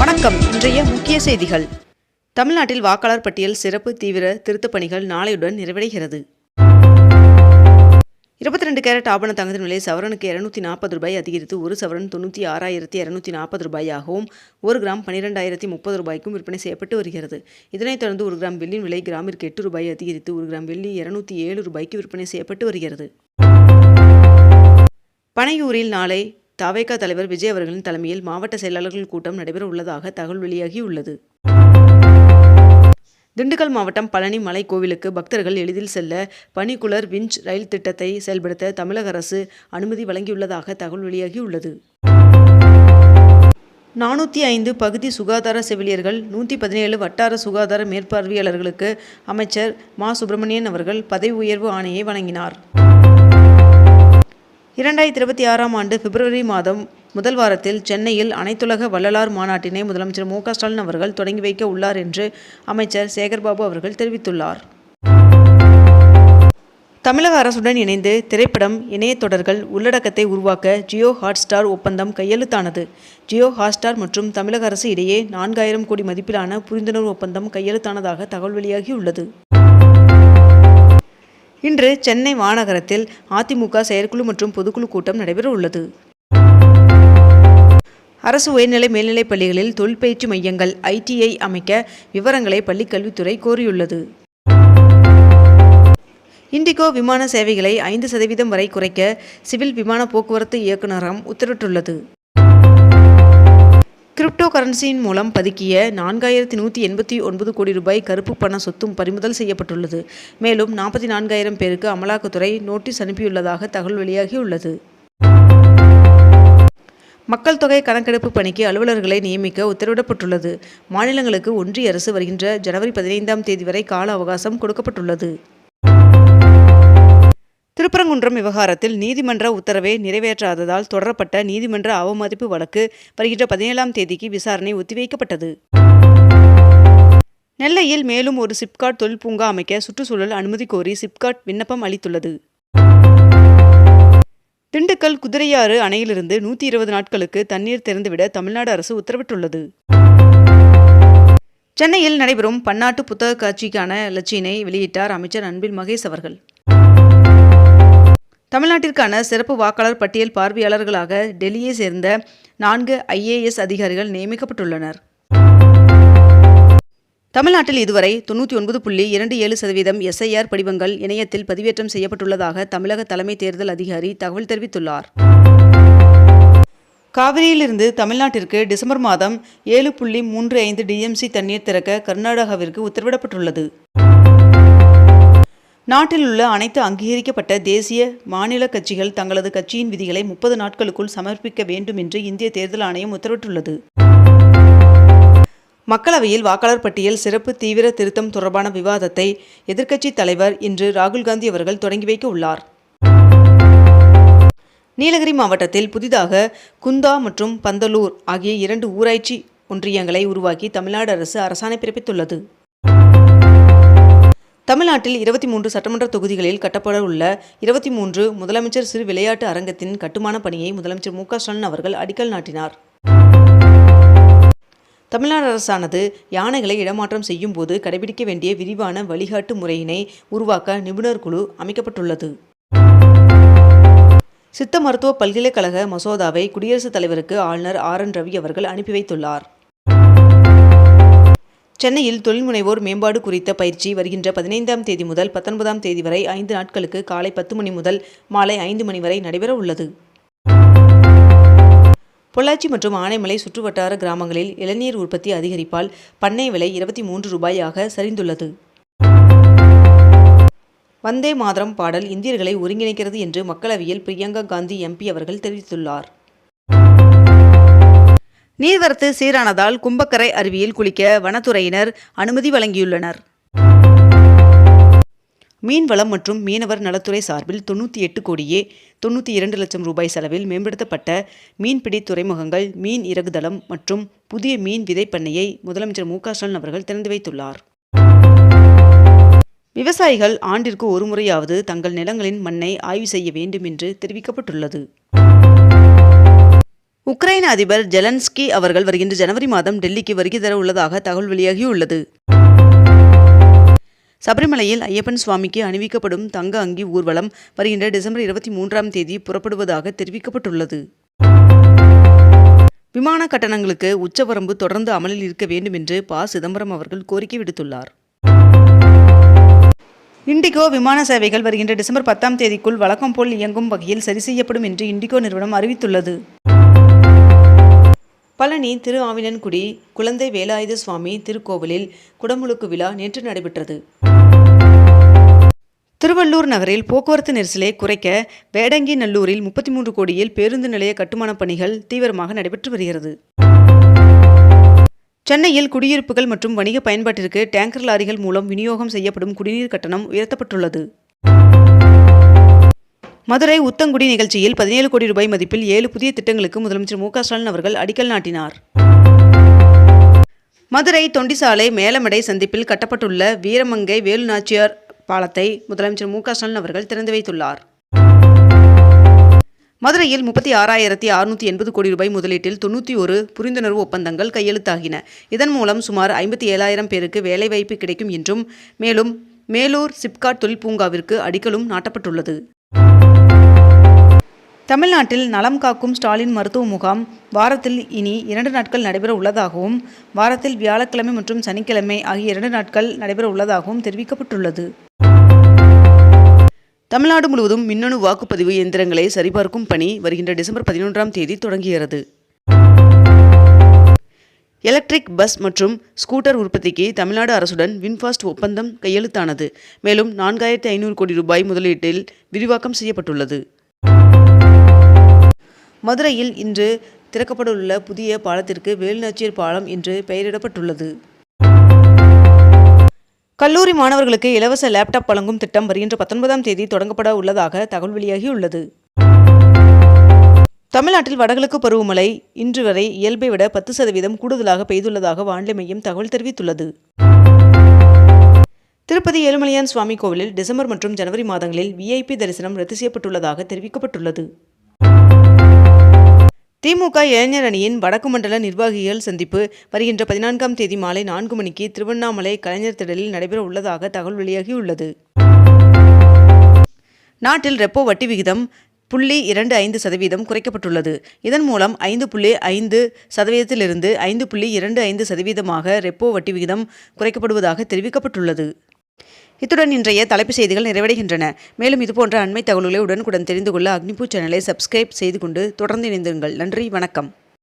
வணக்கம். இன்றைய முக்கிய செய்திகள். தமிழ்நாட்டில் வாக்காளர் பட்டியல் சிறப்பு தீவிர திருத்தப் பணிகள் நாளையுடன் நிறைவடைகிறது. 22 கேரட் ஆபண தங்கத்தின் விலை சவரனுக்கு ₹240 அதிகரித்து ஒரு சவரன் ₹96,240ஆகவும் 1 கிராம் ₹12,030 விற்பனை செய்யப்பட்டு வருகிறது. இதனைத் தொடர்ந்து 1 கிராம் வெள்ளியின் விலை கிராமிற்கு ₹8 அதிகரித்து 1 கிராம் வெள்ளி ₹207 விற்பனை செய்யப்பட்டு வருகிறது. பனையூரில் நாளை தவேக தலைவர் விஜய் அவர்களின் தலைமையில் மாவட்ட செயலாளர்கள் கூட்டம் நடைபெற உள்ளதாக தகவல் வெளியாகியுள்ளது. திண்டுக்கல் மாவட்டம் பழனி மலை கோவிலுக்கு பக்தர்கள் எளிதில் செல்ல பனிக்குலர் விஞ்ச் ரயில் திட்டத்தை செயல்படுத்த தமிழக அரசு அனுமதி வழங்கியுள்ளதாக தகவல் வெளியாகியுள்ளது. 405 பகுதி சுகாதார செவிலியர்கள் 117 வட்டார சுகாதார மேற்பார்வையாளர்களுக்கு அமைச்சர் மா. சுப்பிரமணியன் அவர்கள் பதவி உயர்வு ஆணையை வழங்கினார். 2026ஆம் ஆண்டு பிப்ரவரி மாதம் முதல் வாரத்தில் சென்னையில் அனைத்துலக வள்ளலார் மாநாட்டினை முதலமைச்சர் மு. ஸ்டாலின் அவர்கள் தொடங்கி வைக்க உள்ளார் என்று அமைச்சர் சேகர்பாபு அவர்கள் தெரிவித்துள்ளார். தமிழக அரசுடன் இணைந்து திரைப்படம் இணைய தொடர்கள் உள்ளடக்கத்தை உருவாக்க ஜியோ ஹாட்ஸ்டார் ஒப்பந்தம் கையெழுத்தானது. ஜியோ ஹாட்ஸ்டார் மற்றும் தமிழக அரசு இடையே 4000 கோடி மதிப்பிலான புரிந்துணர்வு ஒப்பந்தம் கையெழுத்தானதாக தகவல் வெளியாகியுள்ளது. இன்று சென்னை மாநகரத்தில் அதிமுக செயற்குழு மற்றும் பொதுக்குழு கூட்டம் நடைபெற உள்ளது. அரசு உயர்நிலை மேல்நிலைப் பள்ளிகளில் தொழில் பயிற்சி மையங்கள் ITI அமைக்க விவரங்களை பள்ளிக்கல்வித்துறை கோரியுள்ளது. இண்டிகோ விமான சேவைகளை 5% வரை குறைக்க சிவில் விமான போக்குவரத்து இயக்குநரகம் உத்தரவிட்டுள்ளது. கிரிப்டோ கரன்சியின் மூலம் பதுக்கிய ₹4189 கோடி கருப்பு பண சொத்தும் பறிமுதல் செய்யப்பட்டுள்ளது. மேலும் 44,000 பேருக்கு அமலாக்கத்துறை நோட்டீஸ் அனுப்பியுள்ளதாக தகவல் வெளியாகியுள்ளது. மக்கள் தொகை கணக்கெடுப்பு பணிக்கு அலுவலர்களை நியமிக்க உத்தரவிடப்பட்டுள்ளது. மாநிலங்களுக்கு ஒன்றிய அரசு வருகின்ற ஜனவரி 15ஆம் தேதி வரை கால அவகாசம் கொடுக்கப்பட்டுள்ளது. திருப்பரங்குன்றம் விவகாரத்தில் நீதிமன்ற உத்தரவை நிறைவேற்றாததால் தொடரப்பட்ட நீதிமன்ற அவமதிப்பு வழக்கு வருகின்ற 17ஆம் தேதிக்கு விசாரணை ஒத்திவைக்கப்பட்டது. நெல்லையில் மேலும் ஒரு சிப்காட் தொழில் பூங்கா அமைக்க சுற்றுச்சூழல் அனுமதி கோரி சிப்காட் விண்ணப்பம் அளித்துள்ளது. திண்டுக்கல் குதிரையாறு அணையிலிருந்து 120 நாட்களுக்கு தண்ணீர் திறந்துவிட தமிழ்நாடு அரசு உத்தரவிட்டுள்ளது. சென்னையில் நடைபெறும் பன்னாட்டு புத்தக காட்சிக்கான இலச்சினை வெளியிட்டார் அமைச்சர் அன்பில் மகேஷ் அவர்கள். தமிழ்நாட்டிற்கான சிறப்பு வாக்காளர் பட்டியல் பார்வையாளர்களாக டெல்லியை சேர்ந்த 4 IAS அதிகாரிகள் நியமிக்கப்பட்டுள்ளனர். தமிழ்நாட்டில் இதுவரை 99.27% SIR படிவங்கள் இணையத்தில் பதிவேற்றம் செய்யப்பட்டுள்ளதாக தமிழக தலைமை தேர்தல் அதிகாரி தகவல் தெரிவித்துள்ளார். காவிரியிலிருந்து தமிழ்நாட்டிற்கு டிசம்பர் மாதம் 7.35 DMC தண்ணீர் திறக்க கர்நாடகாவிற்கு உத்தரவிடப்பட்டுள்ளது. நாட்டில் உள்ள அனைத்து அங்கீகரிக்கப்பட்ட தேசிய மாநில கட்சிகள் தங்களது கட்சியின் விதிகளை 30 நாட்களுக்குள் சமர்ப்பிக்க வேண்டும் என்று இந்திய தேர்தல் ஆணையம் உத்தரவிட்டுள்ளது. மக்களவையில் வாக்காளர் பட்டியல் சிறப்பு தீவிர திருத்தம் தொடர்பான விவாதத்தை எதிர்க்கட்சித் தலைவர் இன்று ராகுல் காந்தி அவர்கள் தொடங்கி வைக்க உள்ளார். நீலகிரி மாவட்டத்தில் புதிதாக குந்தா மற்றும் பந்தலூர் ஆகிய 2 ஊராட்சி ஒன்றியங்களை உருவாக்கி தமிழ்நாடு அரசு அரசாணை பிறப்பித்துள்ளது. தமிழ்நாட்டில் 23 சட்டமன்ற தொகுதிகளில் கட்டப்பட உள்ள 23 முதலமைச்சர் சிறு விளையாட்டு அரங்கத்தின் கட்டுமான பணியை முதலமைச்சர் மு. ஸ்டாலின் அவர்கள் அடிக்கல் நாட்டினார். தமிழ்நாடு அரசானது யானைகளை இடமாற்றம் செய்யும் போது கடைபிடிக்க வேண்டிய விரிவான வழிகாட்டு முறையினை உருவாக்க நிபுணர் குழு அமைக்கப்பட்டுள்ளது. சித்த மருத்துவ பல்கலைக்கழக மசோதாவை குடியரசுத் தலைவருக்கு ஆளுநர் RN ரவி அவர்கள் அனுப்பி வைத்துள்ளார். சென்னையில் தொழில் முனைவோர் மேம்பாடு குறித்த பயிற்சி வருகின்ற 15ஆம் தேதி முதல் 19ஆம் தேதி வரை 5 நாட்களுக்கு காலை 10 மணி முதல் மாலை 5 மணி வரை நடைபெற உள்ளது. பொள்ளாச்சி மற்றும் ஆனைமலை சுற்றுவட்டார கிராமங்களில் இளநீர் உற்பத்தி அதிகரிப்பால் பண்ணை விலை ₹23 சரிந்துள்ளது. வந்தே மாதரம் பாடல் இந்தியர்களை ஒருங்கிணைக்கிறது என்று மக்களவையில் பிரியங்கா காந்தி MP அவர்கள் தெரிவித்துள்ளார். நீர்வரத்து சீரானதால் கும்பக்கரை அருவியில் குளிக்க வனத்துறையினர் அனுமதி வழங்கியுள்ளனர். மீன்வளம் மற்றும் மீனவர் நலத்துறை சார்பில் 98,92 லட்சம் ரூபாய் செலவில் மேம்படுத்தப்பட்ட மீன்பிடி துறைமுகங்கள், மீன் இறகுதளம் மற்றும் புதிய மீன் விதை பண்ணையை முதலமைச்சர் மு. ஸ்டாலின் அவர்கள் திறந்து வைத்துள்ளார். விவசாயிகள் ஆண்டிற்கு ஒரு முறையாவது தங்கள் நிலங்களின் மண்ணை ஆய்வு செய்ய வேண்டும் என்று தெரிவிக்கப்பட்டுள்ளது. உக்ரைன் அதிபர் ஜெலன்ஸ்கி அவர்கள் வருகின்ற ஜனவரி மாதம் டெல்லிக்கு வருகை தர உள்ளதாக தகவல் வெளியாகியுள்ளது. சபரிமலையில் ஐயப்பன் சுவாமிக்கு அணிவிக்கப்படும் தங்க அங்கி ஊர்வலம் வருகின்ற டிசம்பர் 23ஆம் தேதி புறப்படுவதாக தெரிவிக்கப்பட்டுள்ளது. விமான கட்டணங்களுக்கு உச்சவரம்பு தொடர்ந்து அமலில் இருக்க வேண்டும் என்று ப. சிதம்பரம் அவர்கள் கோரிக்கை விடுத்துள்ளார். இண்டிகோ விமான சேவைகள் வருகின்ற டிசம்பர் 10ஆம் தேதிக்குள் வழக்கம் போல் இயங்கும் வகையில் சரி செய்யப்படும் என்று இண்டிகோ நிறுவனம் அறிவித்துள்ளது. பழனி திரு ஆவினன்குடி குழந்தை வேலாயுத சுவாமி திருக்கோவிலில் குடமுழுக்கு விழா நேற்று நடைபெற்றது. திருவள்ளூர் நகரில் போக்குவரத்து நெரிசலை குறைக்க வேடங்கி நல்லூரில் 33 கோடியில் பேருந்து நிலைய கட்டுமானப் பணிகள் தீவிரமாக நடைபெற்று வருகிறது. சென்னையில் குடியிருப்புகள் மற்றும் வணிக பயன்பாட்டிற்கு டேங்கர் லாரிகள் மூலம் விநியோகம் செய்யப்படும் குடிநீர் கட்டணம் உயர்த்தப்பட்டுள்ளது. மதுரை உத்தங்குடி நிகழ்ச்சியில் 17 கோடி ரூபாய் மதிப்பில் 7 புதிய திட்டங்களுக்கு முதலமைச்சர் மு. க. ஸ்டாலின் அவர்கள் அடிக்கல் நாட்டினார். மதுரை தொண்டிசாலை மேலமடை சந்திப்பில் கட்டப்பட்டுள்ள வீரமங்கை வேலுநாச்சியார் பாலத்தை முதலமைச்சர் மு. க. ஸ்டாலின் அவர்கள் திறந்து வைத்துள்ளார். மதுரையில் 36,680 கோடி ரூபாய் முதலீட்டில் 91 புரிந்துணர்வு ஒப்பந்தங்கள் கையெழுத்தாகின. இதன் மூலம் சுமார் 57,000 பேருக்கு வேலைவாய்ப்பு கிடைக்கும் என்றும் மேலும் மேலூர் சிப்காட் தொழில் பூங்காவிற்கு அடிக்கலும் நாட்டப்பட்டுள்ளது. தமிழ்நாட்டில் நலம் காக்கும் ஸ்டாலின் மருத்துவ முகாம் வாரத்தில் இனி 2 நாட்கள் நடைபெற உள்ளதாகவும் வாரத்தில் வியாழக்கிழமை மற்றும் சனிக்கிழமை ஆகிய 2 நாட்கள் நடைபெற உள்ளதாகவும் தெரிவிக்கப்பட்டுள்ளது. தமிழ்நாடு முழுவதும் மின்னணு வாக்குப்பதிவு இயந்திரங்களை சரிபார்க்கும் பணி வருகின்ற டிசம்பர் 11ஆம் தேதி தொடங்குகிறது. எலக்ட்ரிக் பஸ் மற்றும் ஸ்கூட்டர் உற்பத்திக்கு தமிழ்நாடு அரசுடன் வின்ஃபாஸ்ட் ஒப்பந்தம் கையெழுத்தானது. மேலும் 4,500 கோடி ரூபாய் முதலீட்டில் விரிவாக்கம் செய்யப்பட்டுள்ளது. மதுரையில் இன்று திறக்கப்படவுள்ள புதிய பாலத்திற்கு வேலுநாச்சியார் பாலம் என்று பெயரிடப்பட்டுள்ளது. கல்லூரி மாணவர்களுக்கு இலவச லேப்டாப் வழங்கும் திட்டம் வருகின்ற 19ஆம் தேதி தொடங்கப்பட உள்ளதாக தகவல் வெளியாகியுள்ளது. தமிழ்நாட்டில் வடகிழக்கு பருவமழை இன்று வரை இயல்பை விட 10% கூடுதலாக பெய்துள்ளதாக வானிலை மையம் தகவல் தெரிவித்துள்ளது. திருப்பதி ஏழுமலையான் சுவாமி கோவிலில் டிசம்பர் மற்றும் ஜனவரி மாதங்களில் VIP தரிசனம் ரத்து செய்யப்பட்டுள்ளதாக தெரிவிக்கப்பட்டுள்ளது. திமுக இளைஞர் அணியின் வடக்கு மண்டல நிர்வாகிகள் சந்திப்பு வருகின்ற 14ஆம் தேதி மாலை 4 மணிக்கு திருவண்ணாமலை கலைஞர் திடலில் நடைபெற உள்ளதாக தகவல் வெளியாகியுள்ளது. நாட்டில் ரெப்போ வட்டி விகிதம் 0.25% குறைக்கப்பட்டுள்ளது. இதன் மூலம் 5.5% 5.25% ரெப்போ வட்டி விகிதம் குறைக்கப்படுவதாக தெரிவிக்கப்பட்டுள்ளது. இத்துடன் இன்றைய தலைப்புச் செய்திகள் நிறைவடைகின்றன. மேலும் இதுபோன்ற அண்மை தகவல்களை உடனுக்குடன் தெரிந்து கொள்ள அக்னிபூ சேனலை சப்ஸ்கிரைப் செய்து கொண்டு தொடர்ந்து இணைந்திருங்கள். நன்றி, வணக்கம்.